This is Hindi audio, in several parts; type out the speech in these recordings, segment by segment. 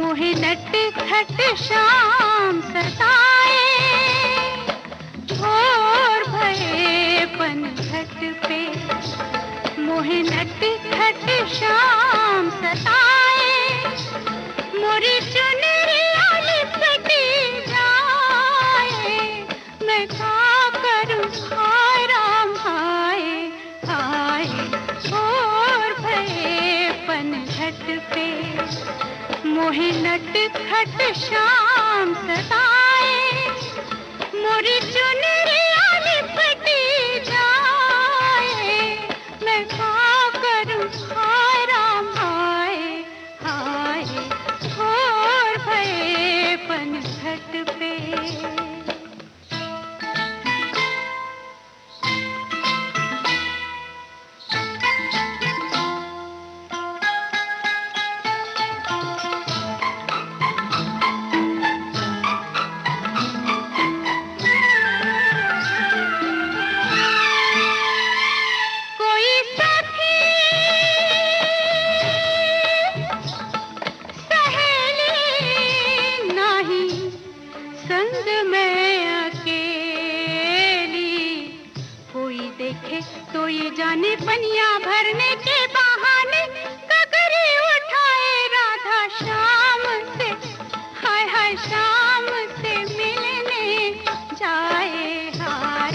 मोहे नटखट शाम सताए, भोर भये पनघट पे मोहे नटखट शाम सताए। मोरी चुनरिया लिपटी जाए, मैं क्या करूं हाय राम हाय हाय। भोर भये पनघट पे मोहे नटखट शाम सताए। मोरी चुनरिया लिपटी जाए, मैं क्या करूं हाय राम हाय हाय। भोर भये पनघट पे। तो ये जाने पनिया भरने के बहाने ककरी उठाए राधा शाम से, हाय हाय शाम से मिलने जाए हाय।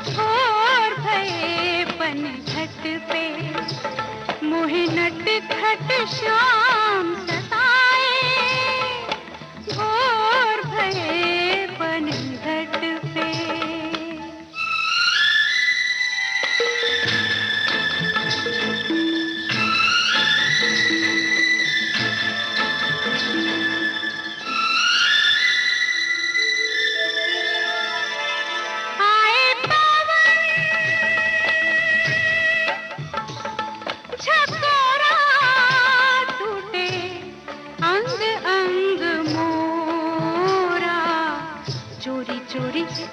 भोर भये पनघट पे मोहे नटखट शाम सताए। भोर भये पनघट पे।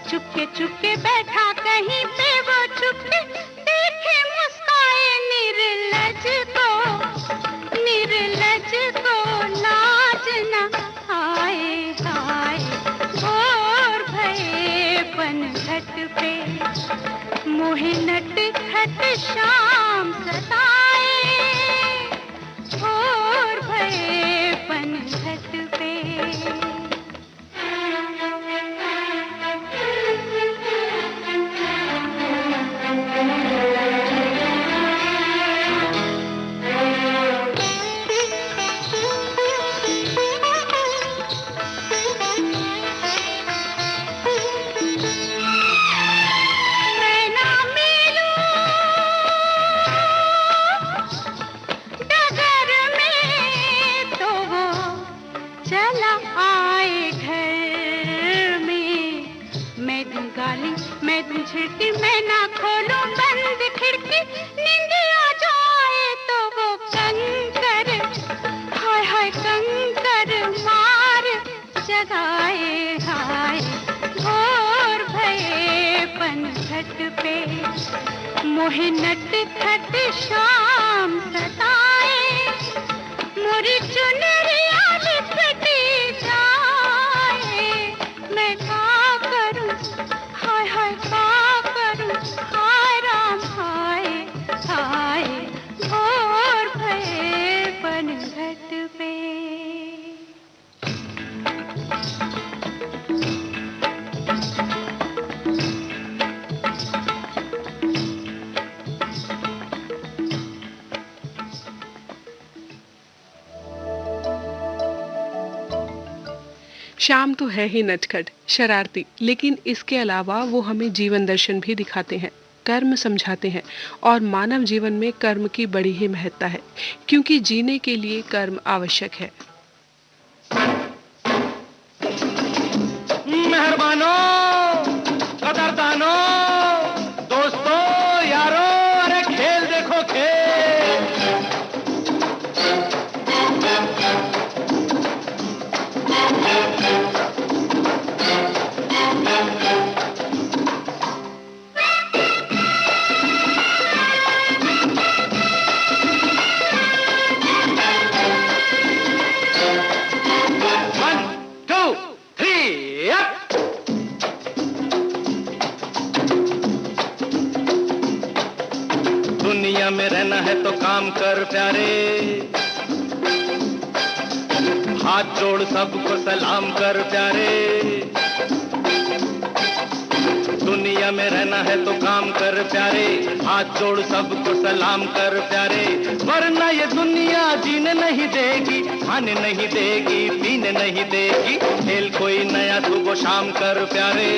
चुपके चुपके बैठा कहीं पे वो चुपके, देखे मुस्काए निर्लज को लाज न आए हाय। भोर भये पनघट पे मोहे नटखट शाम सताए। भोर भये पनघट पे। मैं दूं झिड़की मैं ना खोलूं बंद खिड़की, नींद आ जाए तो वो कंकर हाय हाय कंकर मार जगाए हाय। भोर भये पनघट पे मोहे नटखट शाम सताए। मोरी चुनरिया लिपटी जाए, मैं क्या करूं हाय हाय क्या करूं हाय राम हाय हाय। भोर भये पनघट पे। श्याम तो है ही नटखट, शरारती, लेकिन इसके अलावा वो हमें जीवन दर्शन भी दिखाते हैं, कर्म समझाते हैं और मानव जीवन में कर्म की बड़ी ही महत्ता है, क्योंकि जीने के लिए कर्म आवश्यक है। मेहरबानों, कदरदानों, दोस्तों, यारों, अरे खेल देखो खेल। सलाम कर प्यारे, हाथ जोड़ सबको सलाम कर प्यारे। दुनिया में रहना है तो काम कर प्यारे, हाथ जोड़ सबको सलाम कर प्यारे, वरना ये दुनिया जीने नहीं देगी, खाने नहीं देगी, पीने नहीं देगी, खेल कोई नया सुबह शाम कर प्यारे।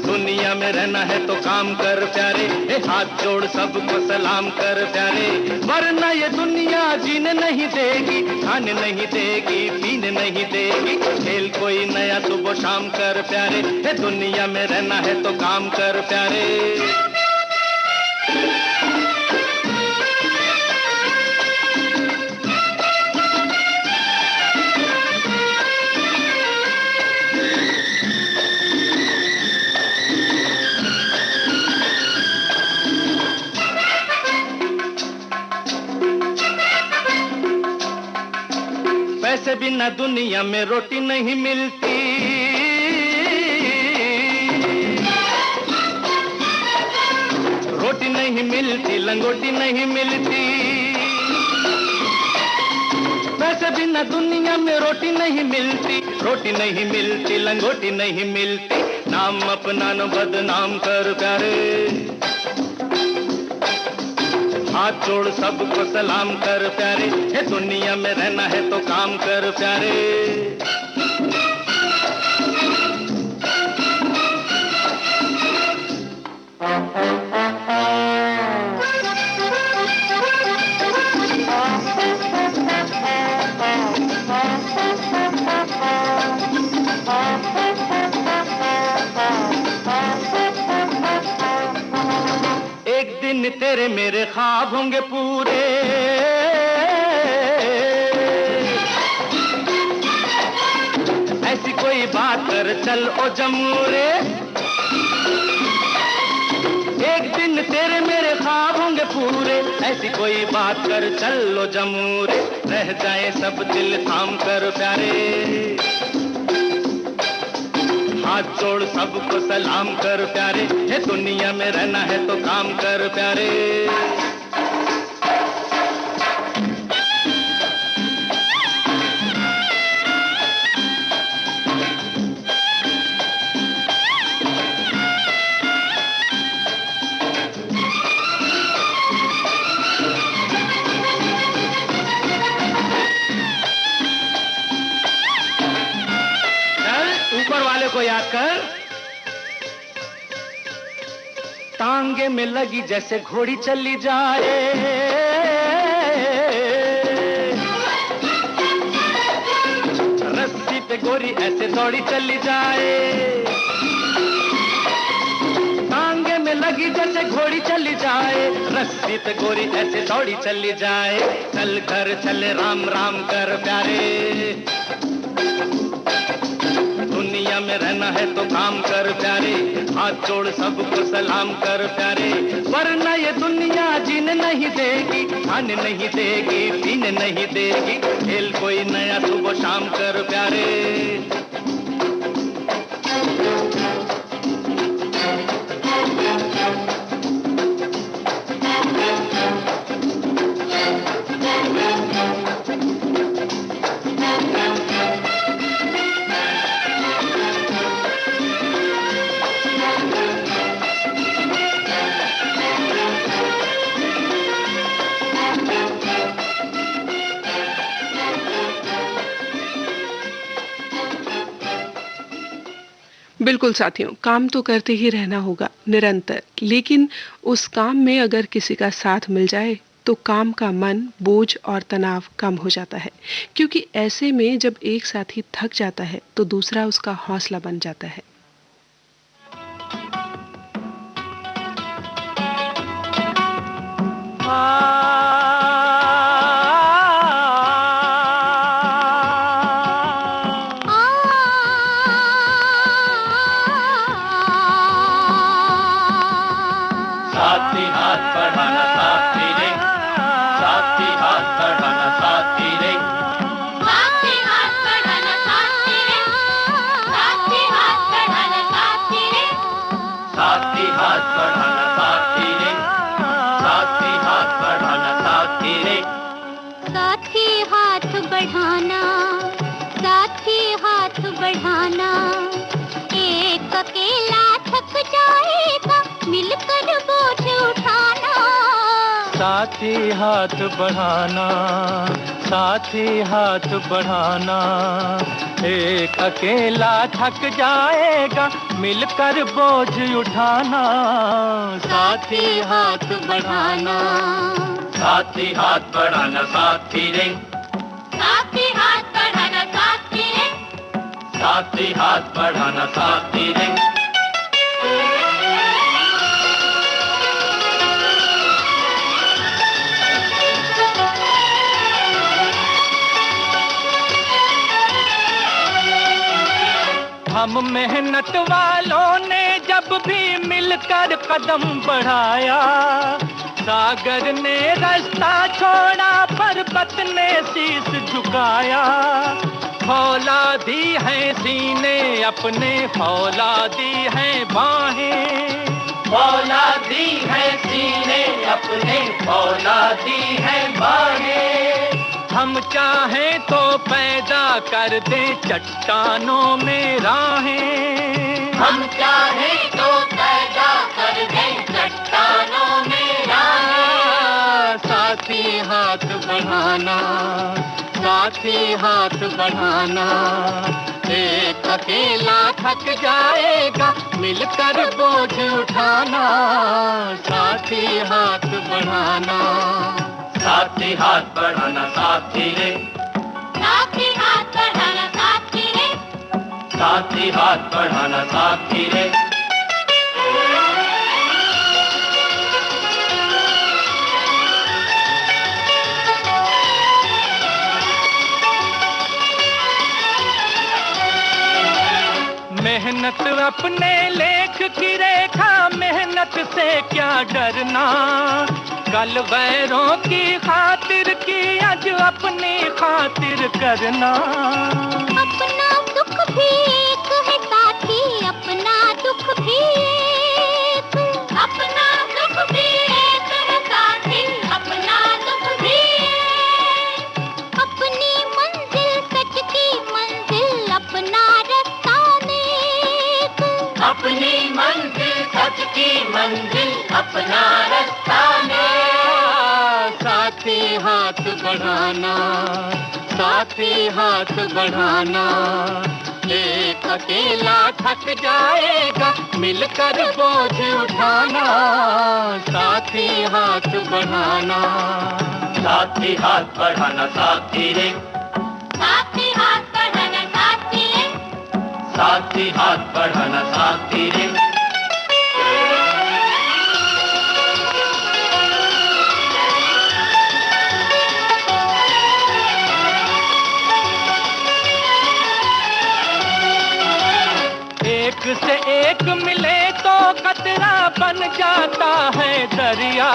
दुनिया में रहना है तो काम कर प्यारे, हाथ जोड़ सबको सलाम कर प्यारे, वरना ये दुनिया जीने नहीं देगी, खाने नहीं देगी, पीने नहीं देगी, खेल कोई नया सुबह शाम कर प्यारे। दुनिया में रहना है तो काम कर प्यारे। पैसे बिना दुनिया में रोटी नहीं मिलती, रोटी नहीं मिलती, लंगोटी नहीं मिलती। पैसे बिना दुनिया में रोटी नहीं मिलती, रोटी नहीं मिलती, लंगोटी नहीं मिलती, नाम अपना न बदनाम कर प्यारे। हाथ जोड़ सबको सलाम कर प्यारे, ये दुनिया में रहना है तो काम कर प्यारे। एक दिन तेरे मेरे ख्वाब होंगे पूरे, ऐसी कोई बात कर चल ओ जमूरे। एक दिन तेरे मेरे ख्वाब होंगे पूरे, ऐसी कोई बात कर चल ओ जमूरे, रह जाए सब दिल थाम कर प्यारे। हाथ जोड़ सबको सलाम कर प्यारे, ये दुनिया में रहना है तो काम कर प्यारे। ऊपर वाले को याद कर, टांगे में लगी जैसे घोड़ी चली जाए, रस्सी पे गोरी ऐसे दौड़ी चली जाए। टांगे में लगी जैसे घोड़ी चली जाए, रस्सी पे गोरी ऐसे दौड़ी चली जाए, चल घर चले राम राम कर प्यारे। दुनिया में रहना है तो काम कर प्यारे, हाथ जोड़ सबको सलाम कर प्यारे, वरना ये दुनिया जीने नहीं देगी, खाने नहीं देगी, पीने नहीं देगी, खेल कोई नया सुबह शाम कर प्यारे। बिल्कुल साथियों, काम तो करते ही रहना होगा निरंतर, लेकिन उस काम में अगर किसी का साथ मिल जाए तो काम का मन, बोझ और तनाव कम हो जाता है, क्योंकि ऐसे में जब एक साथी थक जाता है तो दूसरा उसका हौसला बन जाता है। साथी हाथ बढ़ाना साथी रे, साथी हाथ बढ़ाना साथी रे, साथी हाथ बढ़ाना साथी रे, साथी हाथ बढ़ाना साथी रे, साथी हाथ बढ़ाना साथी रे, हाथ बढ़ाना, साथी हाथ बढ़ाना। एक अकेला थक जाएगा, मिलकर बोझ उठाना। साथी हाथ बढ़ाना, साथी हाथ बढ़ाना। एक अकेला थक जाएगा, मिलकर बोझ उठाना। साथी हाथ बढ़ाना, साथी हाथ बढ़ाना साथी रे। साथी हाथ बढ़ाना साथी रे। साथी हाथ बढ़ाना साथी रे। हम मेहनत वालों ने जब भी मिलकर कदम बढ़ाया, सागर ने रास्ता छोड़ा, पर्वत ने शीश झुकाया। फौलादी है सीने अपने, फौलादी है बाहें। फौलादी है सीने अपने, फौलादी है बाहें। हम चाहें तो पैदा कर दे चट्टानों में राहें। हम चाहें तो पैदा कर दे चट्टानों में राहें। साथी हाथ बढ़ाना, साथी हाथ बढ़ाना। एक अकेला थक जाएगा, मिलकर बोझ उठाना। साथी हाथ बढ़ाना, साथी हाथ बढ़ाना साथी रे। साथी हाथ बढ़ाना साथी रे। साथी हाथ बढ़ाना साथी रे। मेहनत अपने लेख की रेखा, मेहनत से क्या डरना। कल वैरों की खातिर की, आज अपनी खातिर करना। अपना दुख भी एक है साथी, अपना दुख भी एक। अपना दुख भी एक है साथी, अपना दुख भी एक। अपनी मंजिल सच की मंजिल, अपना रास्ता नेक। अपनी मंजिल सच की मंजिल, अपना रास्ता नेक। साथी हाथ बढ़ाना, साथी हाथ बढ़ाना। एक अकेला थक जाएगा, मिलकर बोझ उठाना। साथी हाथ बढ़ाना, साथी हाथ बढ़ाना साथी रे। साथी हाथ बढ़ाना साथी रे। साथी हाथ बढ़ाना साथी रे। एक से एक मिले तो कतरा बन जाता है दरिया।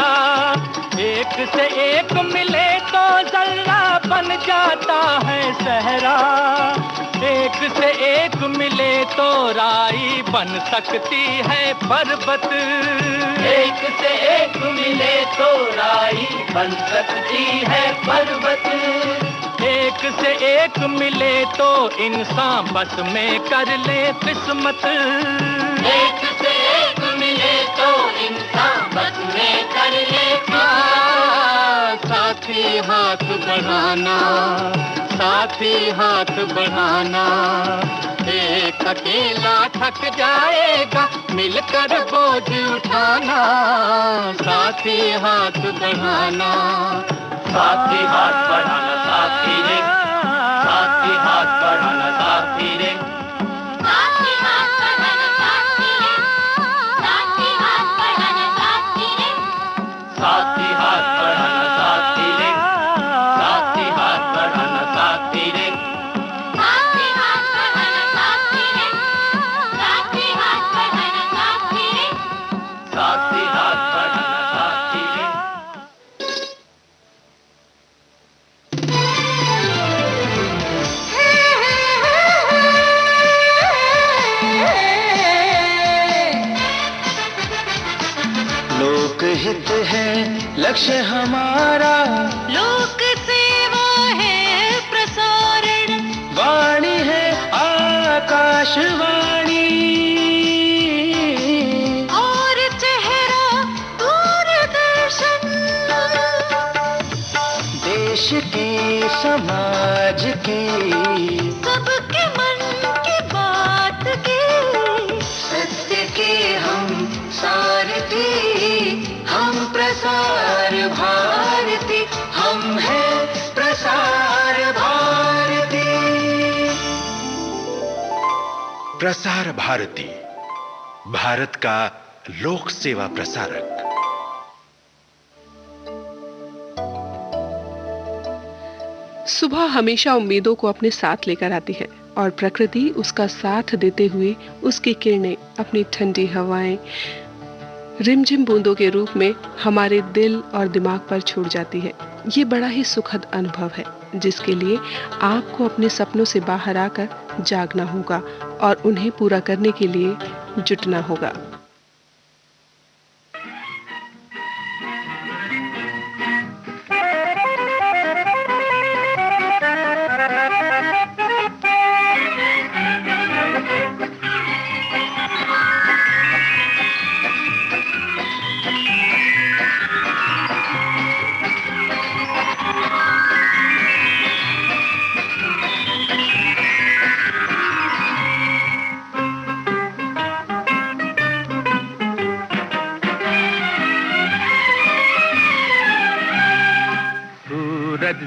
एक से एक मिले तो जर्रा बन जाता है सहरा। एक से एक मिले तो राई बन सकती है पर्वत। एक से एक मिले तो राई बन सकती है पर्वत। एक से एक मिले तो इंसान बस में कर ले किस्मत। एक से एक मिले तो इंसान बस में कर ले किस्मत। साथी हाथ बढ़ाना, साथी हाथ बढ़ाना। एक अकेला थक जाएगा, मिलकर बोझ उठाना। साथी हाथ बढ़ाना, साथी हाथ बढ़ाना साथी रे। साथी हाथ बढ़ाना साथी रे। साथी हाथ बढ़ाना साथी रे। साथी हाथ बढ़ाना साथी रे। साथी हाथ बढ़ाना साथी रे। साथी हाथ बढ़ाना साथी रे। साथी हाथ बढ़ाना साथी रे। साथी हाथ बढ़ाना साथी रे। साथी हाथ बढ़ाना साथी रे। लोकहित है लक्ष्य हमारा, लोक सेवा है आकाशवाणी और चेहरा दूरदर्शन, देश की समाज की सबके मन की बात की, सत्य के हम सारथी, हम प्रसार भारती, हम हैं प्रसार भारती। प्रसार भारती, भारत का लोक सेवा प्रसारक। सुबह हमेशा उम्मीदों को अपने साथ लेकर आती है और प्रकृति उसका साथ देते हुए उसकी किरणें अपनी ठंडी हवाएं रिमझिम बूंदों के रूप में हमारे दिल और दिमाग पर छूट जाती है। ये बड़ा ही सुखद अनुभव है जिसके लिए आपको अपने सपनों से बाहर आकर जागना होगा और उन्हें पूरा करने के लिए जुटना होगा।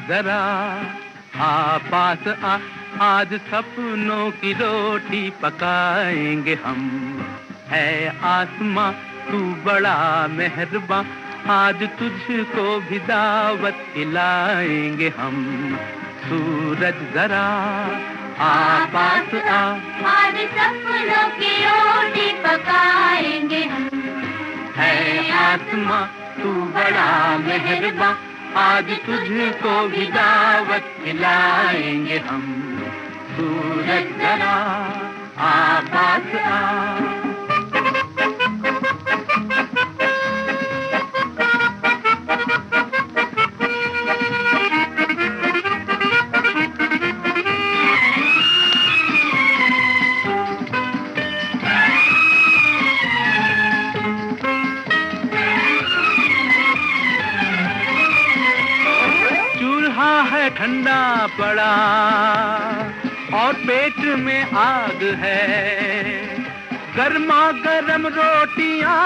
जरा आ पास आ, आज सपनों की रोटी पकाएंगे हम। है आसमां तू बड़ा मेहरबान, आज तुझको भी दावत खिलाएंगे हम। सूरज जरा आ पास आ, आज सपनों की रोटी पकाएंगे हम। है आसमां तू बड़ा मेहरबान, आज तुझको भी दावत खिलाएंगे हम। सूरज जरा आ पास आ। ठंडा पड़ा और पेट में आग है, गर्मा गर्म रोटियां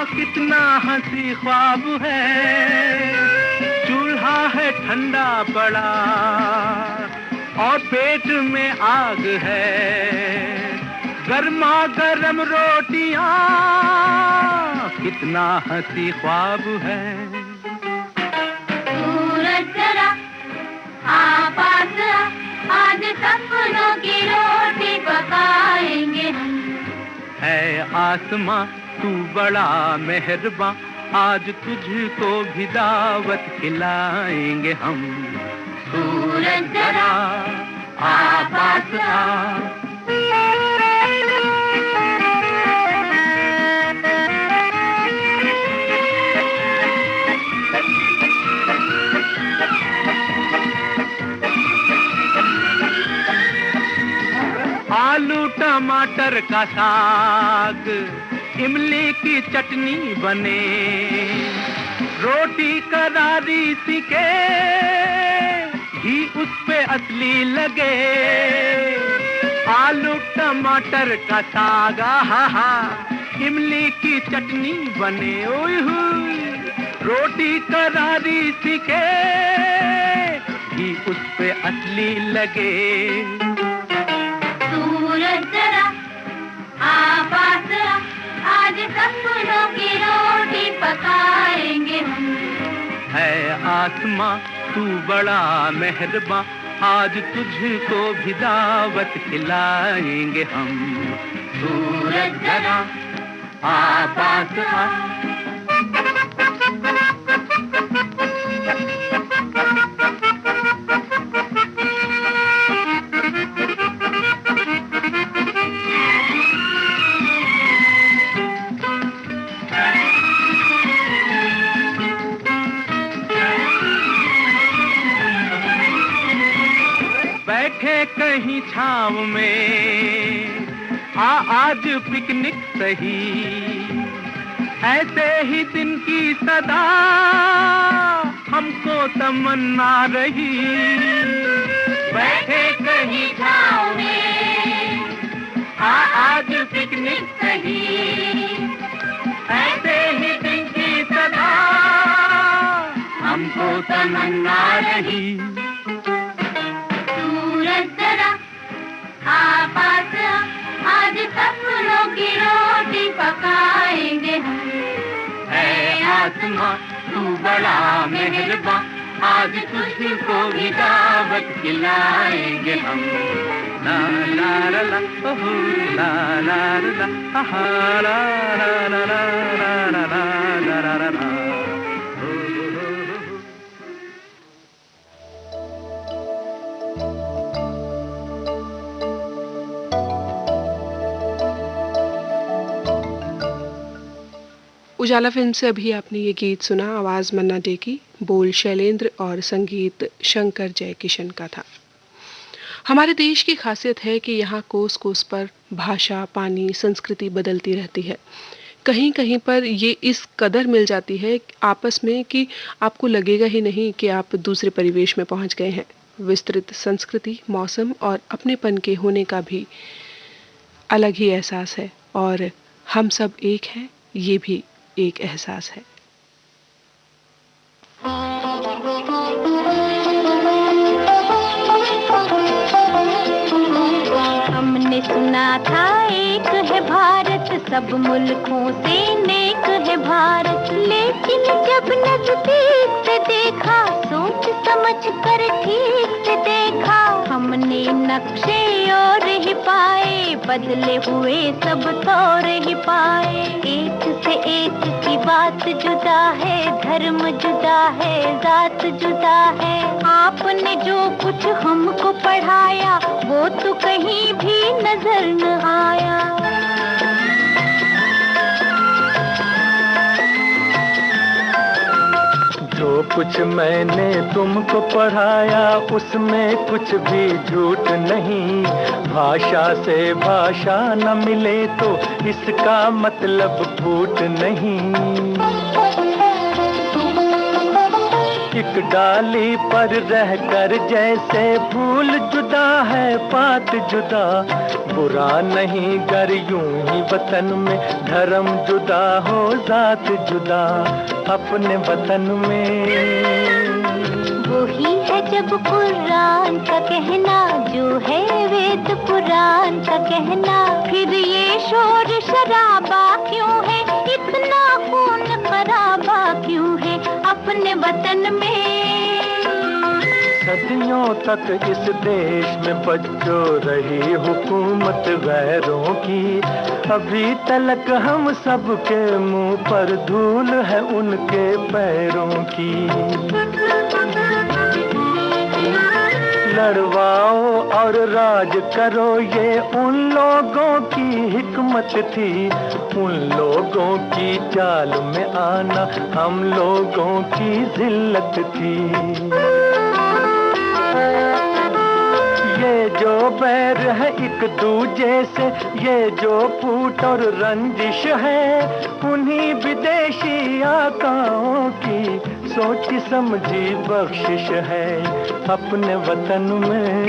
कितना हंसी ख्वाब है। चूल्हा है ठंडा पड़ा और पेट में आग है, गर्मा गर्म रोटियां कितना हंसी ख्वाब है। आज सपनों की रोटी पकाएंगे हम। है आसमां तू बड़ा मेहरबान, आज तुझको भी दावत खिलाएंगे हम। सूरज जरा आ पास आ। आलू टमाटर का साग, इमली की चटनी बने, रोटी करारी सीखे, घी उस पे असली लगे। आलू टमाटर का साग हा, इमली की चटनी बने, ओए हुई, रोटी करारी सीखे, घी उस पे असली लगे। सूरज जरा आ पास आ, आज सपनों की रोटी पकाएंगे हम। है आसमां तू बड़ा मेहरबान, आज तुझको भी दावत खिलाएंगे हम। सूरज जरा आ पास आ। बैठे कहीं छाँव में, आज पिकनिक सही, ऐसे ही दिन की सदा हमको तमन्ना रही। बैठे कहीं छाँव में, आज पिकनिक सही, ऐसे ही दिन की सदा हमको तमन्ना रही। सूरज जरा आपास आज सपनों की रोटी पकाएंगे हम। है आसमां तू बड़ा मेहरबान, आज तुझको भी दावत खिलाएंगे हम। ला ला ला ला ओहो ला ला ला आहा ला ला ला ला ला ला ला ला ला। उजाला फिल्म से अभी आपने ये गीत सुना, आवाज़ मन्ना डे की, बोल शैलेंद्र और संगीत शंकर जयकिशन का था। हमारे देश की खासियत है कि यहाँ कोस कोस पर भाषा, पानी, संस्कृति बदलती रहती है। कहीं कहीं पर ये इस कदर मिल जाती है आपस में कि आपको लगेगा ही नहीं कि आप दूसरे परिवेश में पहुँच गए हैं। विस्तृत संस्कृति, मौसम और अपनेपन के होने का भी अलग ही एहसास है, और हम सब एक हैं, ये भी एक एहसास है। हमने सुना था एक है भारत, सब मुल्कों से नेक है भारत, लेकिन जब नजदीक से देखा, सोच समझ कर ठीक से देखा, हमने नक्शे और ही पाए, बदले हुए सब तौर ही पाए। एक से एक की बात जुदा है, धर्म जुदा है, जात जुदा है। आपने जो कुछ हमको पढ़ाया, वो तो कहीं भी नजर न आया। जो कुछ मैंने तुमको पढ़ाया, उसमें कुछ भी झूठ नहीं। भाषा से भाषा न मिले तो इसका मतलब फूट नहीं। एक डाली पर रहकर जैसे फूल जुदा है पात जुदा, बुरा नहीं गर यूं ही वतन में धर्म जुदा हो जात जुदा। अपने वतन में वही है जब कुरान का कहना, जो है वेद पुराण का कहना, फिर ये शोर शराबा क्यों है, इतना खून खराबा क्यों है अपने वतन में। सदियों तक इस देश में बच्चों रही हुकूमत गैरों की, अभी तलक हम सबके मुंह पर धूल है उनके पैरों की। लड़वाओ और राज करो, ये उन लोगों की हिकमत थी, उन लोगों की चाल में आना हम लोगों की जिल्लत थी। ये जो बैर है एक दूजे से, ये जो फूट और रंजिश है, उन्हीं विदेशी आकाओं की सोची समझी बख्शिश है अपने वतन में।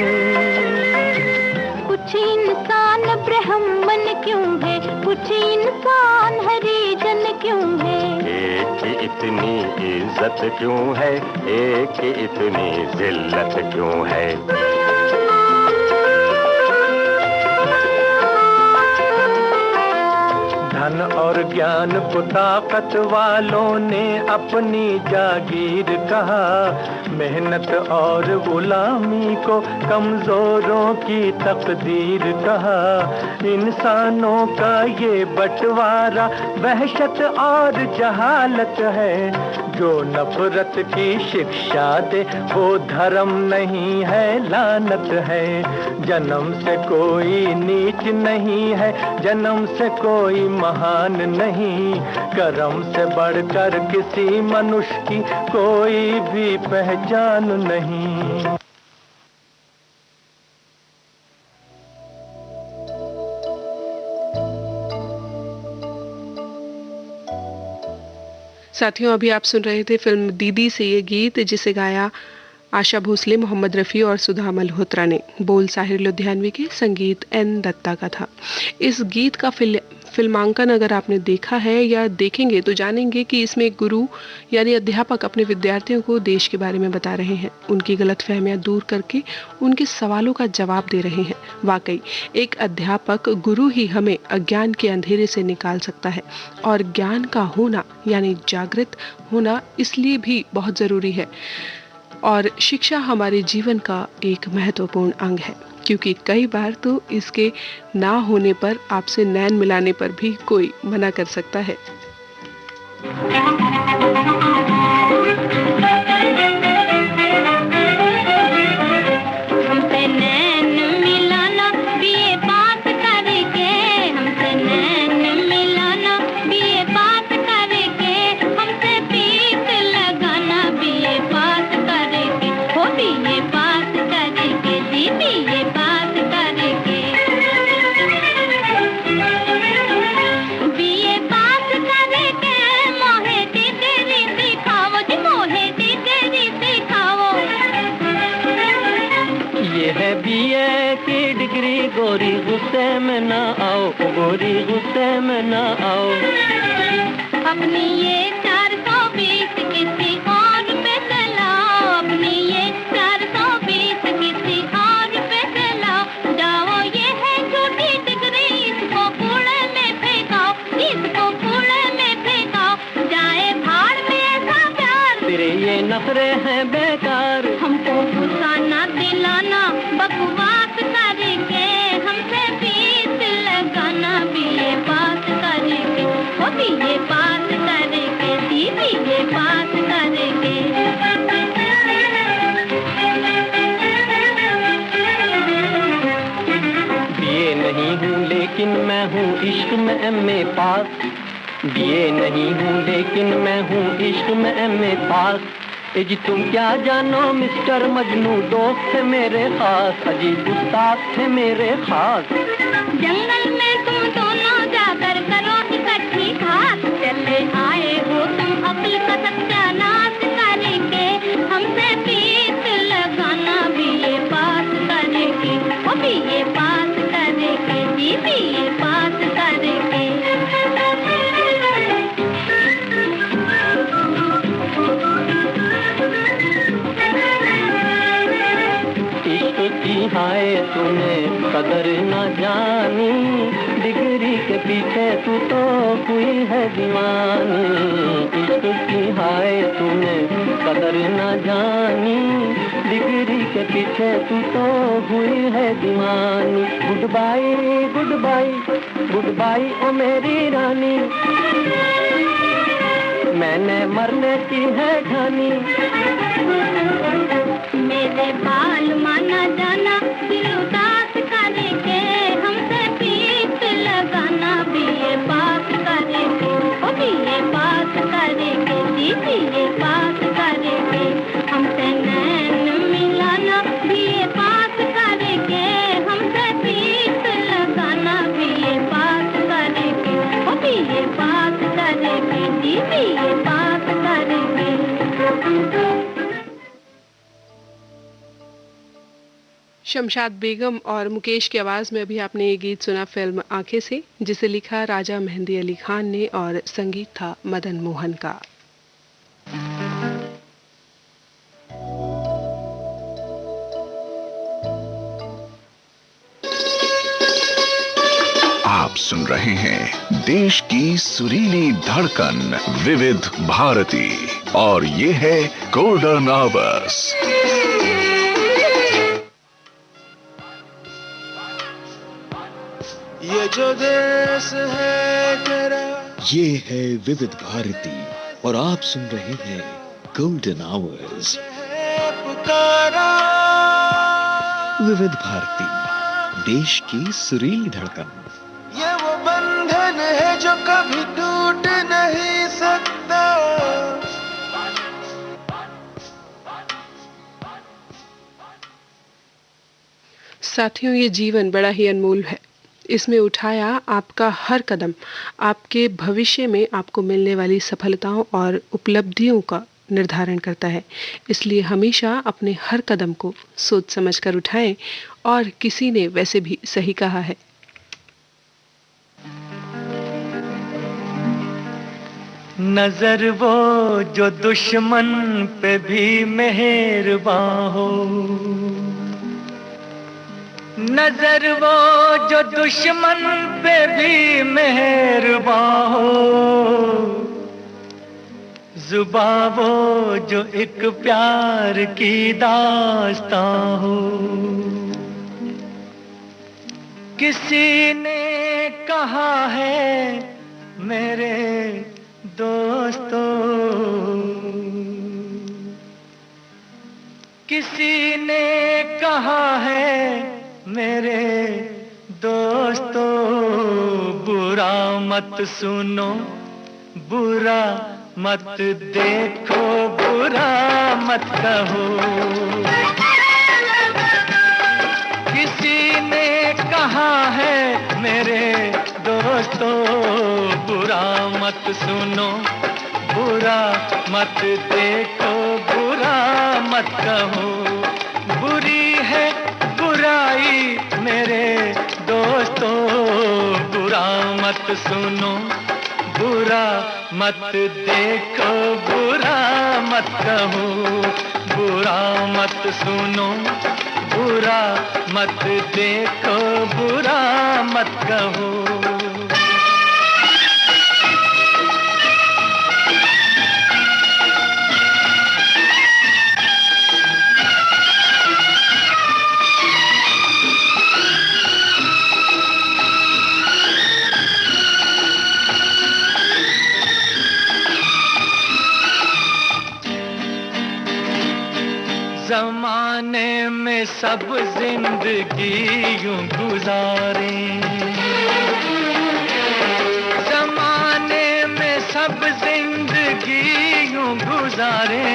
कुछ इंसान ब्राह्मण क्यों है, कुछ इंसान हरिजन क्यों है, एक इतनी इज्जत क्यों है, एक इतनी जिल्लत क्यों है। धन और ज्ञान को ताकत वालों ने अपनी जागीर कहा, मेहनत और गुलामी को कमजोरों की तकदीर कहा। इंसानों का ये बंटवारा वहशत और जहालत है, जो नफरत की शिक्षा दे वो धर्म नहीं है लानत है। जन्म से कोई नीच नहीं है, जन्म से कोई महान नहीं, कर्म से बढ़कर किसी मनुष्य की कोई भी पहचान नहीं। साथियों, अभी आप सुन रहे थे फिल्म दीदी से ये गीत, जिसे गाया आशा भोसले, मोहम्मद रफ़ी और सुधा मल्होत्रा ने। बोल साहिर लुधियानवी के, संगीत एन दत्ता का था। इस गीत का फिल्मांकन अगर आपने देखा है या देखेंगे तो जानेंगे कि इसमें एक गुरु यानी अध्यापक अपने विद्यार्थियों को देश के बारे में बता रहे हैं, उनकी गलतफहमियां दूर करके उनके सवालों का जवाब दे रहे हैं। वाकई एक अध्यापक गुरु ही हमें अज्ञान के अंधेरे से निकाल सकता है, और ज्ञान का होना यानी जागृत होना इसलिए भी बहुत ज़रूरी है। और शिक्षा हमारे जीवन का एक महत्वपूर्ण अंग है, क्योंकि कई बार तो इसके ना होने पर आपसे नैन मिलाने पर भी कोई मना कर सकता है। हमसे नैन मिलाना बीए पास करके, हमसे नैन मिलाना बीए पास करके, हमसे फीस लगाना बीए पास करके, हो बीए पास करके, जी बीए पास करके, बीए पास करके मोहे डिग्री सिखाओ जी, मोहे डिग्री सिखाओ। ये है बीए की डिग्री, गोरी गुस्से में ना आओ, गोरी गुस्से में ना आओ। अपनी ये 420 किसी और पे चलाओ, अपनी ये 420 किसी और पे चलाओ। जाओ ये है छोटी डिग्री, इसको कूड़े में फेंकाओ, इसको कूड़े में फेंकाओ। जाए भाड़ में ऐसा प्यार, तेरे ये नखरे हैं बेकार। हमको गुस्सा ना दिलाना बकवास करके, हमसे फीस लगाना बीए पास करके, वो बीए पास करके, जी बीए पास करके। बीए नहीं हूँ लेकिन मैं हूँ इश्क में एमए पास, बीए नहीं हूँ लेकिन मैं हूँ इश्क में एमए पास। ए जी तुम क्या जानो मिस्टर मजनू, दोस्त थे मेरे खास, अजीब उस्ताद थे मेरे खास। जंगल में तुम दोनों जाकर करो इकट्ठी घास, चले आए हो तुम अक्ल का सत्यानाश करके, हमसे फीस लगाना बीए पास करके, वो बीए पास करके, जी बीए पास करके। हाय तूने कदर न जानी, डिग्री के पीछे तू तो हुई है दीवानी। इश्क की हाय तूने कदर न जानी, डिग्री के पीछे तू तो हुई है दीवानी। Goodbye goodbye goodbye ओ मेरी रानी, मैंने मरने की है ठानी। मेरे बाल माना जाना दिल उदास करके, हमसे फीस लगाना बीए पास करके, ओ बीए पास करके, जी बीए पास करके। हमसे नैन मिलाना बीए पास करके, हमसे फीस लगाना बीए पास करके, ओ बीए पास करके, जी बीए पास करके। शमशाद बेगम और मुकेश की आवाज़ में अभी आपने ये गीत सुना फिल्म आंखें से, जिसे लिखा राजा मेहंदी अली खान ने और संगीत था मदन मोहन का। आप सुन रहे हैं देश की सुरीली धड़कन विविध भारती, और ये है गोल्डन आवर्स। ये जो देश है तेरा, ये है विविध भारती और आप सुन रहे हैं गोल्डन आवर्स। पुकारा विविध भारती, देश की सुरीली धड़कन। ये वो बंधन है जो कभी टूट नहीं सकता। साथियों, ये जीवन बड़ा ही अनमोल है। इसमें उठाया आपका हर कदम आपके भविष्य में आपको मिलने वाली सफलताओं और उपलब्धियों का निर्धारण करता है। इसलिए हमेशा अपने हर कदम को सोच समझकर उठाएं और किसी ने वैसे भी सही कहा है। नजर वो जो दुश्मन पे भी मेहरबान हो, नजर वो जो दुश्मन पे भी मेहरबान हो, जुबां वो जो एक प्यार की दास्तां हो। किसी ने कहा है मेरे दोस्तों, किसी ने कहा है मेरे दोस्तों, बुरा मत सुनो, बुरा मत देखो, बुरा मत कहो। किसी ने कहा है मेरे दोस्तों, बुरा मत सुनो, बुरा मत देखो, बुरा मत कहो। बुरी है बुराई मेरे दोस्तों, बुरा मत सुनो, बुरा मत देखो, बुरा मत कहो। बुरा मत सुनो, बुरा मत देखो, बुरा मत कहो। जमाने में सब जिंदगी यूं गुजारे, जमाने में सब जिंदगी यूं गुजारे,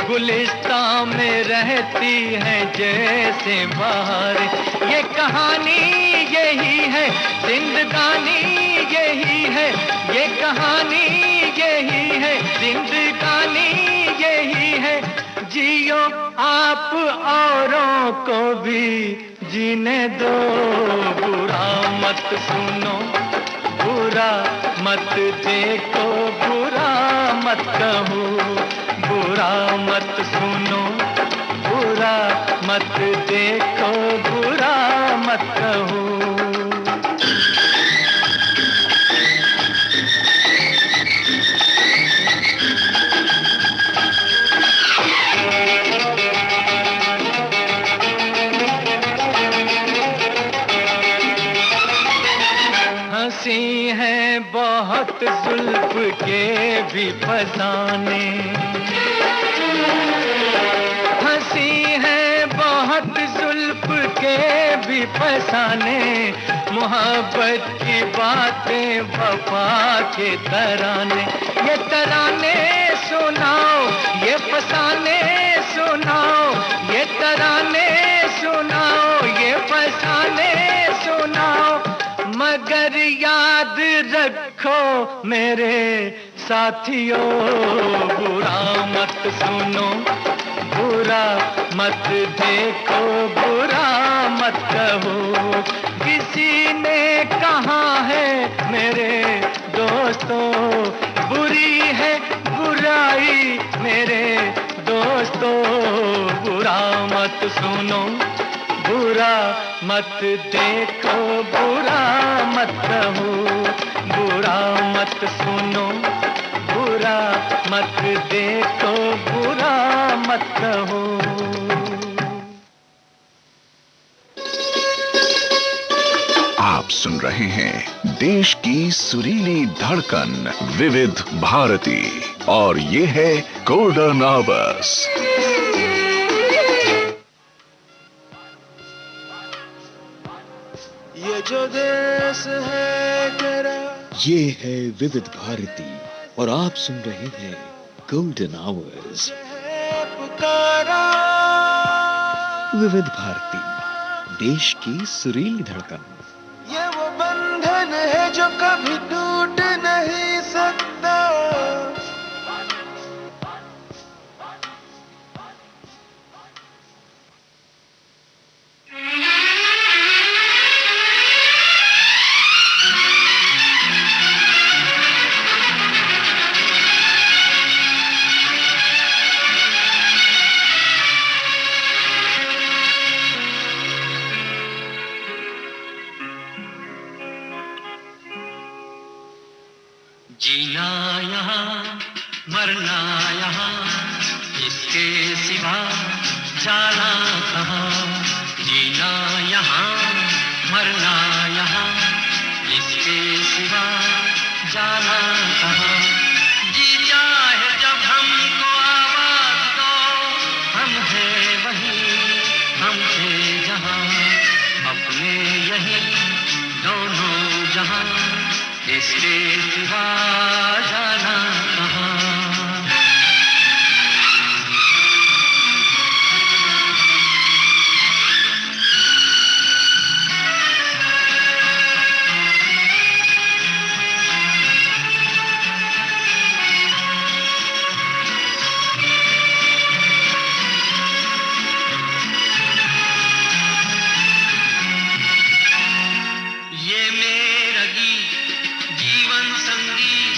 गुलिस्तां में रहती है जैसे बहार। ये कहानी यही है, जिंदगानी यही है, ये कहानी यही है, जिंदगानी यही है। जियो आप औरों को भी जीने दो, बुरा मत सुनो, बुरा मत देखो, बुरा मत कहो। बुरा मत सुनो, बुरा मत देखो, बुरा मत कहो। हंसी है बहुत जुल्फ के भी फसाने, हंसी है बहुत जुल्फ के भी फसाने, मोहब्बत की बातें वफा के तराने। ये तराने सुनाओ, ये फसाने सुनाओ, ये तराने सुनाओ, ये फसाने सुनाओ। मगर याद रखो मेरे साथियों, बुरा मत सुनो, बुरा मत देखो, बुरा मत कहो। किसी ने कहा है मेरे दोस्तों, बुरी है बुराई मेरे दोस्तों, बुरा मत सुनो, बुरा मत देखो, बुरा मत कहो। बुरा मत सुनो, बुरा मत देखो, बुरा मत कहो। आप सुन रहे हैं देश की सुरीली धड़कन विविध भारती, और ये है गोल्डन आवर्स। ये जो देश है तेरा, ये है विविध भारती और आप सुन रहे हैं गोल्डन आवर्स। विविध भारती, देश की सुरीली धड़कन। ये वो बंधन है जो कभी टूट नहीं सकता। जीना यहाँ मरना यहाँ, इसके सिवा जाना कहाँ। जीना यहाँ मरना यहाँ, इसके सिवा जाना कहाँ। जी चाहे जब हमको आवाज दो, हम हैं वहीं, हम थे जहाँ, अपने यही दोनों जहाँ, इसके सिवा जाना कहाँ। ये मेरा गीत जीवन संगीत,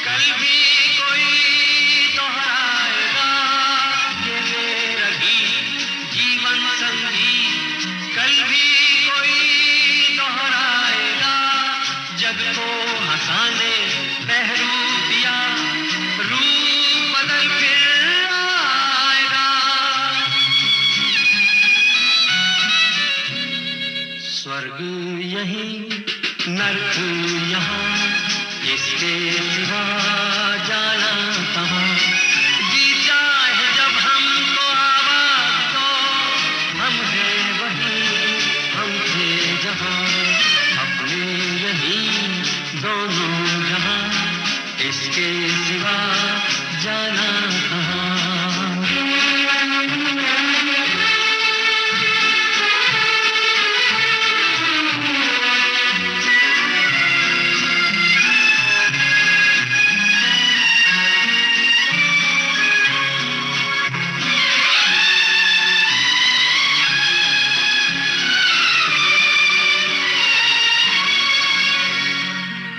कल भी कोई दोहराएगा। ये मेरा गीत जीवन संगीत, कल भी कोई दोहराएगा। जग को हंसाने पहरू दिया, रूप बदल फिर आएगा। स्वर्ग यही नर्क यहाँ, इसके सिवा जाना कहाँ। जी चाहे जब हमको आवाज दो, हम हैं वहीं, हम थे जहाँ, अपने यही दोनों जहाँ, इसके सिवा जाना कहाँ।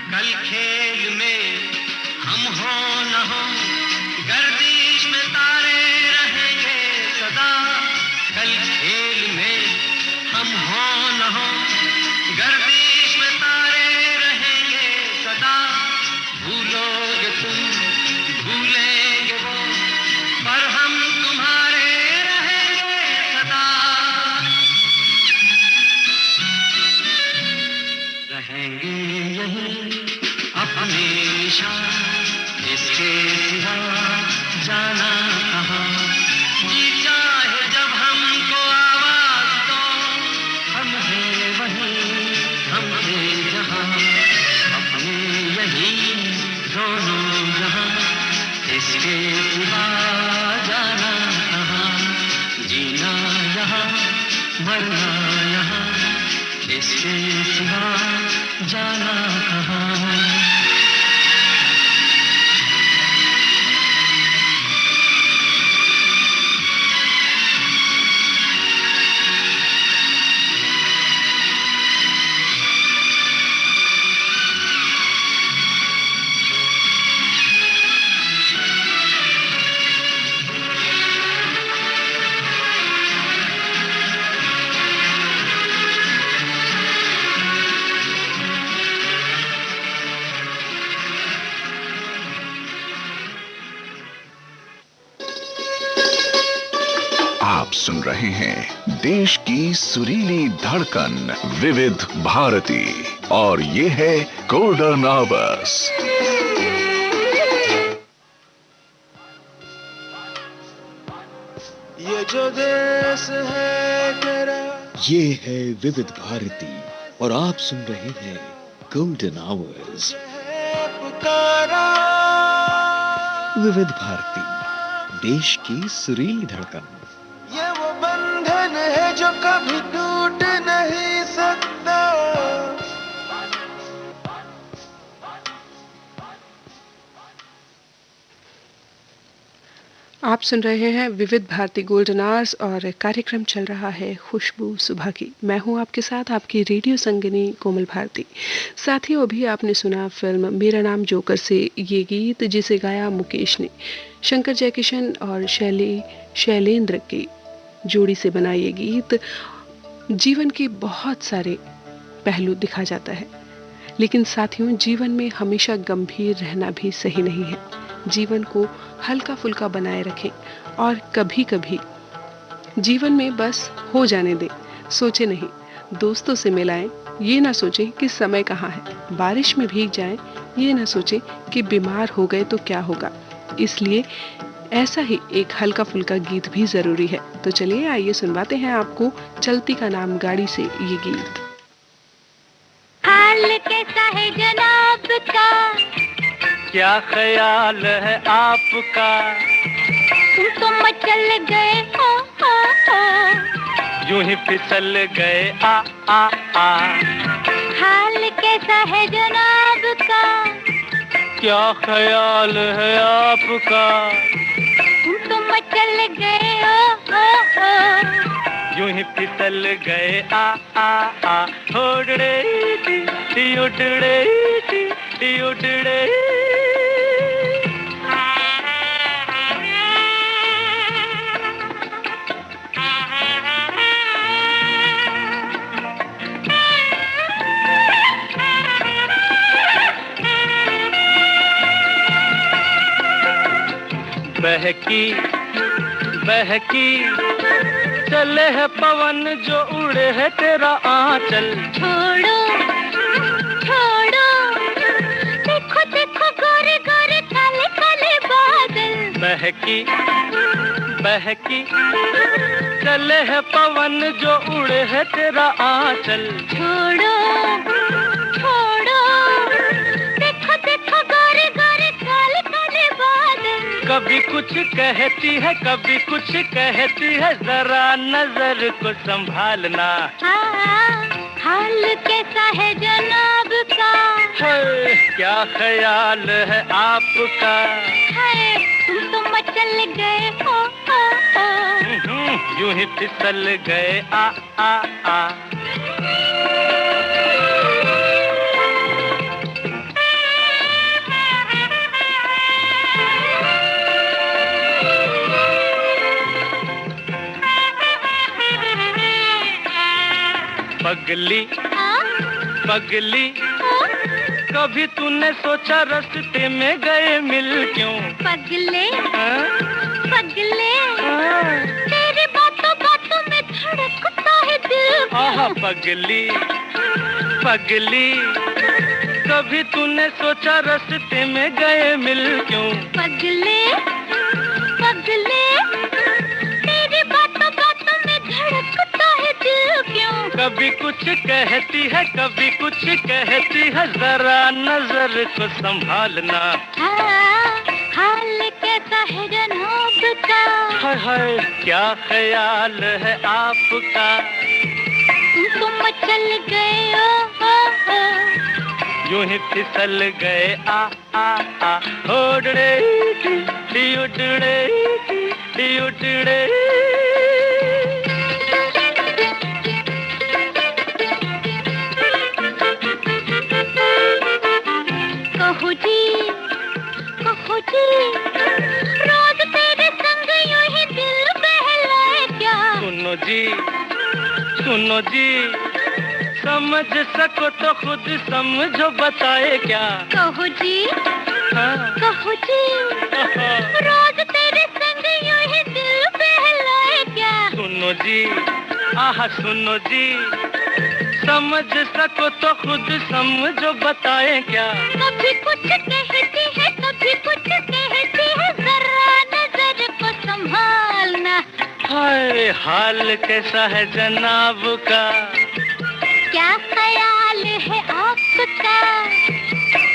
कल खेल में हम हो न हो, गर्दिश में तारे रहेंगे सदा। कल खेल में हम हो न हो, गर्दिश में तारे रहेंगे सदा। भूलोगे तुम, भूलेंगे वो, पर हम तुम्हारे रहेंगे सदा। रहेंगे यहीं अपने निशान, इसके सिवा जाना कहाँ। जी चाहे जब हमको आवाज दो, हम हैं वहीं, हम थे जहाँ, अपने यही दोनों जहाँ, इसके सिवा जाना कहाँ। जीना यहाँ मरना यहाँ, इसके सिवा जाना कहाँ। आप सुन रहे हैं देश की सुरीली धड़कन विविध भारती और ये है गोल्डन आवर्स। ये जो देश है तेरा, ये है विविध भारती और आप सुन रहे हैं गोल्डन आवर्स। है पुकारा, विविध भारती देश की सुरीली धड़कन। ये वो बंधन है जो कभी टूट नहीं सकता। आप सुन रहे हैं विविध भारती गोल्डन आवर्स और कार्यक्रम चल रहा है खुशबू सुबह की। मैं हूं आपके साथ आपकी रेडियो संगिनी कोमल भारती। साथियों, अभी आपने सुना फिल्म मेरा नाम जोकर से ये गीत जिसे गाया मुकेश ने। शंकर जयकिशन और शैलेंद्र की जोड़ी से बना ये गीत जीवन के बहुत सारे पहलू दिखा जाता है, लेकिन साथियों जीवन में हमेशा गंभीर रहना भी सही नहीं है। जीवन को हल्का फुल्का बनाए रखें और कभी कभी जीवन में बस हो जाने दें, सोचे नहीं। दोस्तों से मिलाएं, ये ना सोचें कि समय कहाँ है। बारिश में भीग जाएं, ये ना सोचें कि बीमार हो गए तो क्या होगा। इसलिए ऐसा ही एक हल्का फुल्का गीत भी जरूरी है। तो चलिए आइए सुनवाते हैं आपको चलती का नाम गाड़ी से ये गीत। हाल कैसा है जनाब का, क्या ख्याल है आपका, तुम तो मचल गए हो, यूं ही फिसल गए आ आ आ। हाल कैसा है जनाब का, क्या ख्याल है आपका, तुम तो मचल गए हो, यूं ही फिसल गए आ आ आ। उड़ड़े टी उड़ड़े टी उड़ड़े। बहकी बहकी चले है पवन जो उड़े है तेरा आंचल। छोड़ो छोड़ो, देखो देखो गोरे गोरे काले काले बादल। बहकी बहकी चले है पवन जो उड़े है तेरा आंचल। छोड़ो छोड़ो, देखो देखो गोरे गोरे काले काले बादल। कभी कुछ कहती है कभी कुछ कहती है, जरा नजर को संभालना। हाल कैसा है जनाब का, क्या ख्याल है आपका, तुम तो मचल गए हो, यूं ही फिसल गए आ आ आ। पगली पगली कभी तूने सोचा रास्ते में गए मिल क्यों। पगले पगले तेरी बातों बातों में धड़कता है दिल। आहा पगली पगली कभी तूने सोचा रास्ते में गए मिल क्यों। पगले पगले तेरी बातों बातों में धड़कता है दिल क्यों। कभी कुछ कहती है कभी कुछ कहती है, जरा नजर को संभालना। हाल कैसा है जनाब का, हाय क्या ख्याल है आपका, तुम तो मचल गए हो, यूं ही फिसल गए आ आ आ। उड़ड़े टी उड़ड़े टी उड़ड़े। कहो जी रोज तेरे संग यूं ही दिल बहलाए क्या। सुनो जी समझ सको तो खुद समझो बताए क्या। कहो जी रोज तेरे संग यूं ही दिल बहलाए क्या। सुनो जी आहा सुनो जी, समझ सको तो खुद समझो बताए क्या। कभी कुछ कहती है कभी कुछ कहती है, जरा नजर को संभालना। हाय हाल कैसा है जनाब का, क्या ख्याल है आपका,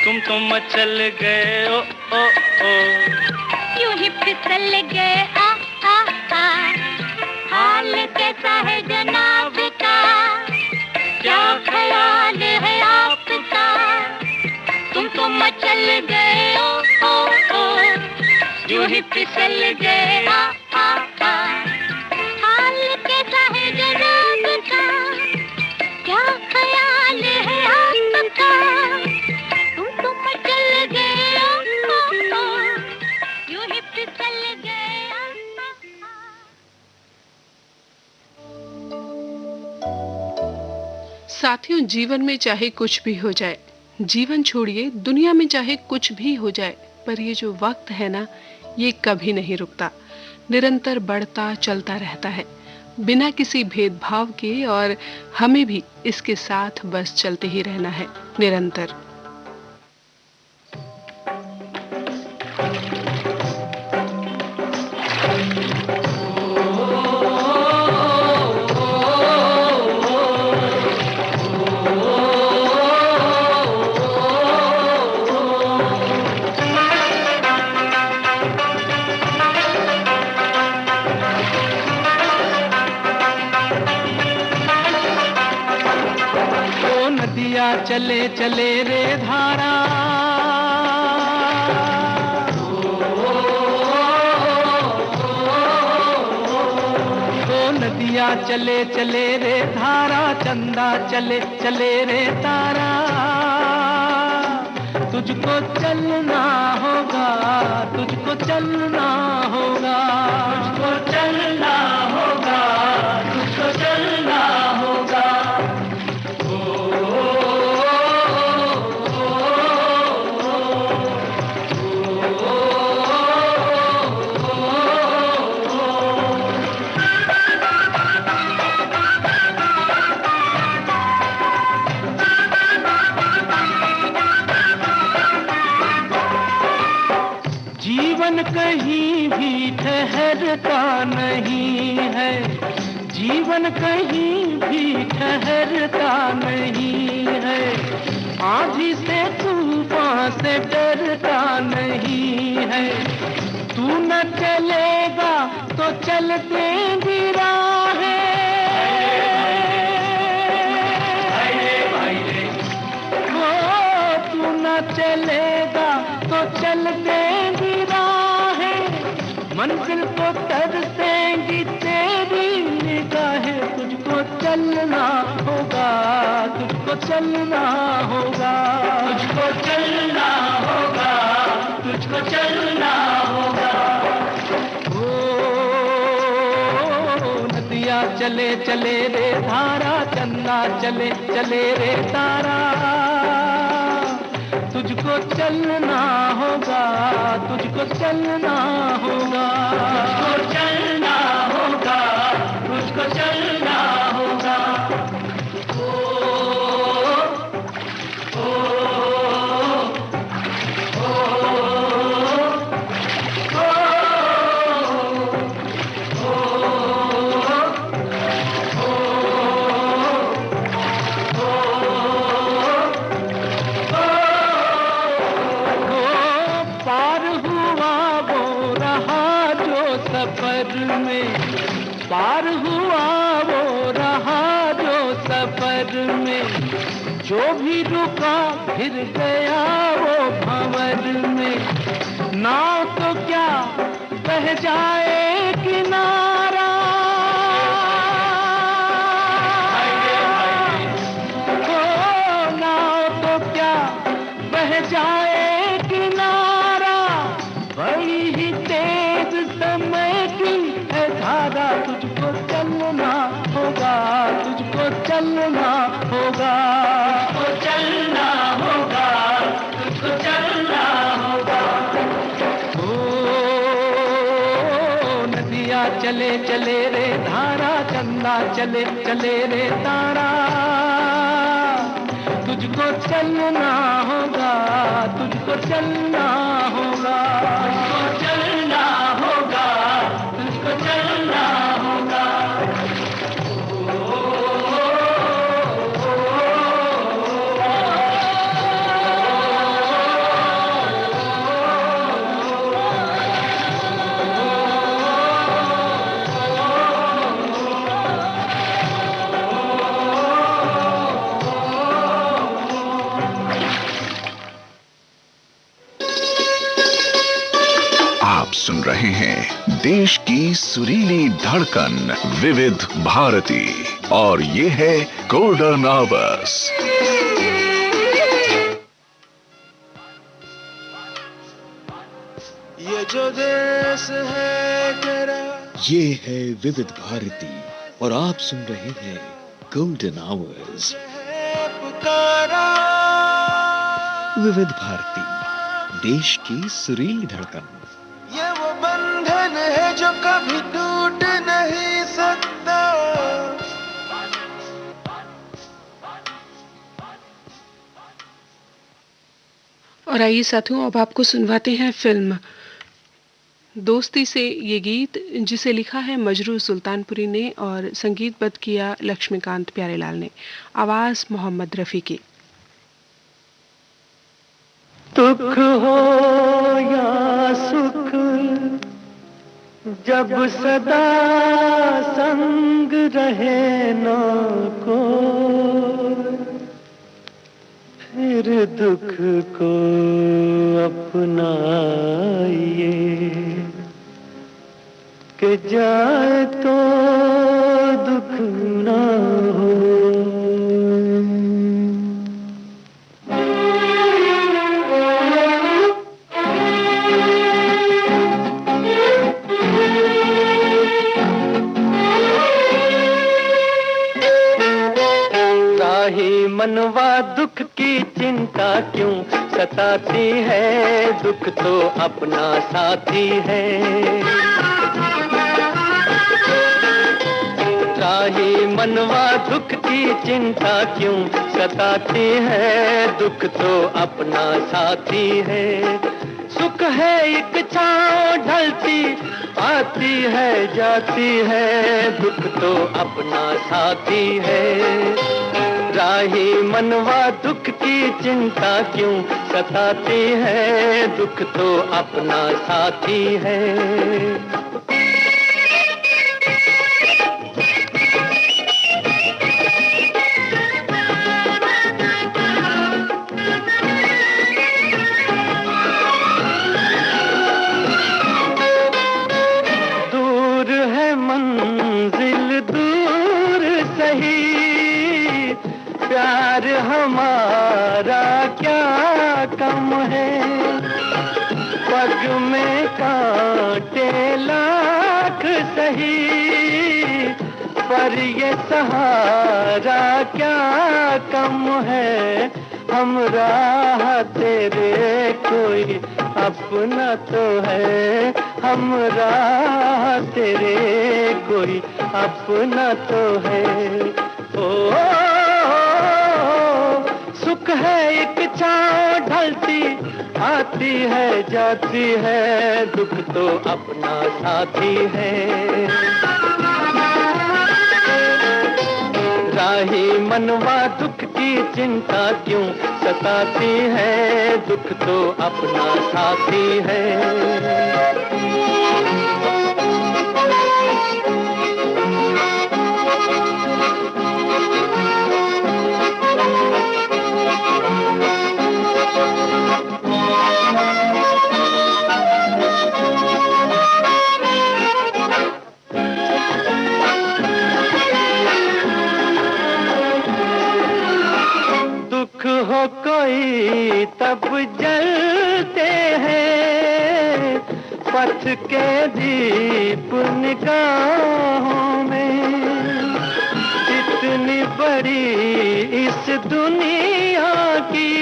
तुम तो मचल गए ओ ओ ओ, यूं ही फिसल गए आ आ आ। हाल कैसा है जनाब का, क्या ख्याल है आपका, तुम तो मचल गए ओ ओ ओ, यूं ही फिसल गया। हाल कैसा है जनाब का, क्या ख्याल है आपका, तुम तो मचल गए, यूं ही फिसल गया। साथियों, जीवन में चाहे कुछ भी हो जाए, जीवन छोड़िए दुनिया में चाहे कुछ भी हो जाए, पर ये जो वक्त है ना, ये कभी नहीं रुकता, निरंतर बढ़ता चलता रहता है बिना किसी भेदभाव के, और हमें भी इसके साथ बस चलते ही रहना है निरंतर। चले चले रे धारा, तो नदिया चले चले रे धारा, चंदा चले चले रे तारा, तुझको चलना होगा, तुझको चलना होगा, तुझको चलना होगा, तुझको चलना होगा। जीवन कहीं भी ठहरता नहीं है, जीवन कहीं भी ठहरता नहीं है, आंधी से तूफान से डरता नहीं है, तू न चलेगा तो चलते गिरा है, तू न चलेगा तो चलते मंजिल को तरसेंगी तेरी निगाहें, तुझको चलना होगा, तुझको चलना होगा, तुझको चलना होगा, तुझको चलना होगा। ओ नदिया चले चले रे धारा, चंदा चले चले रे तारा, तुझको चलना होगा, तुझको चलना होगा, तुझको चलना होगा, तुझको चलना होगा। पार हुआ वो रहा जो सफर में, जो भी रुका फिर गया वो भंवर में, नाव तो क्या बह जाए किनारा, ओ नाव तो क्या बह जाए किनारा, बड़ी ही तेज समय की है धारा, तुझको चलना होगा, तुझको चलना होगा, तुझको चलना होगा, तुझको चलना होगा। ओ नदिया चले चले रे धारा, चंदा चले चले रे तारा, तुझको चलना होगा, तुझको चलना होगा, तुझको चलना होगा, तुझको चलना होगा। देश की सुरीली धड़कन विविध भारती, और ये है गोल्डन आवर्स। ये जो देश है तेरा, ये है विविध भारती और आप सुन रहे हैं गोल्डन आवर्स। पुकारा विविध भारती, देश की सुरीली धड़कन। ये वो बंधन है जो कभी टूट नहीं सकता। और आइए साथियों, अब आपको सुनवाते हैं फिल्म दोस्ती से ये गीत, जिसे लिखा है मजरू सुल्तानपुरी ने और संगीतबद्ध किया लक्ष्मीकांत प्यारेलाल ने। आवाज मोहम्मद रफी की। दुख हो या सुख जब सदा संग रहे ना को, फिर दुख को अपनाइए कि जाए तो दुख ना हो। मनवा दुख की चिंता क्यों सताती है, दुख तो अपना साथी है। राही मनवा दुख की चिंता क्यों सताती है, दुख तो अपना साथी है। सुख है एक छाँव ढलती आती है जाती है, दुख तो अपना साथी है। राही मनवा दुख की चिंता क्यों सताती है, दुख तो अपना साथी है। दूर है मंजिल दूर सही, प्यार हमारा क्या कम है। पग में कांटे लाख सही, पर ये सहारा क्या कम है। हम राह तेरे कोई अपना तो है, हम राह तेरे कोई अपना तो है। ओ सुख है एक छाँव ढलती आती है जाती है, दुख तो अपना साथी है। राही मनवा दुख की चिंता क्यों सताती है, दुख तो अपना साथी है। हो कोई तब जलते हैं, पथ के दीप निगाहों में। इतनी बड़ी इस दुनिया की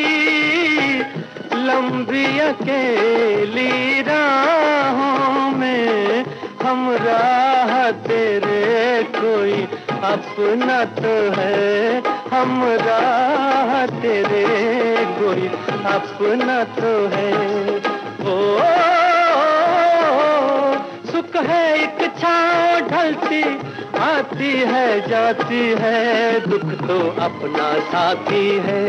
लंबी अकेली राहों में, हम राह तेरे कोई अपना तो है, हम राह तेरे कोई अपना तो है। ओ सुख है एक छाँव ढलती आती है जाती है, दुख तो अपना साथी है।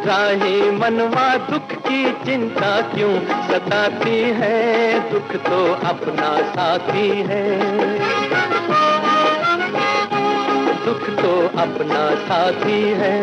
राही मनवा दुख की चिंता क्यों सताती है, दुख तो अपना साथी है। दुख तो अपना साथी है।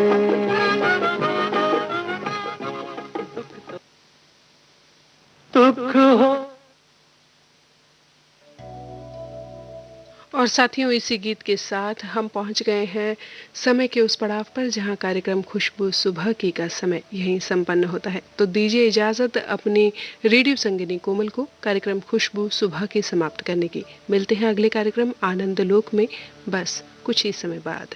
और साथियों, इसी गीत के साथ हम पहुंच गए हैं समय के उस पड़ाव पर जहां कार्यक्रम खुशबू सुबह की का समय यहीं संपन्न होता है। तो दीजिए इजाजत अपनी रेडियो संगिनी कोमल को कार्यक्रम खुशबू सुबह की समाप्त करने की। मिलते हैं अगले कार्यक्रम आनंद लोक में बस कुछ ही समय बाद।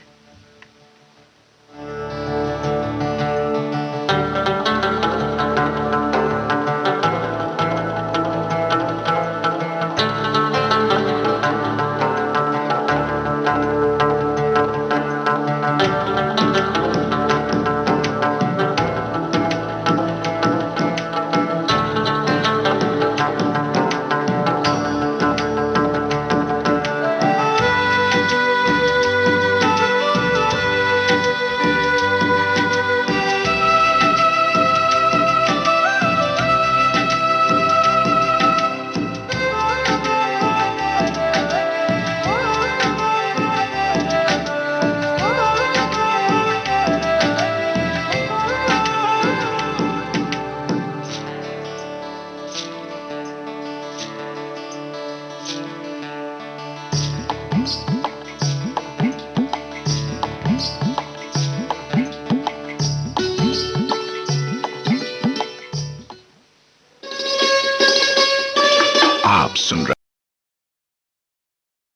आप सुन रहे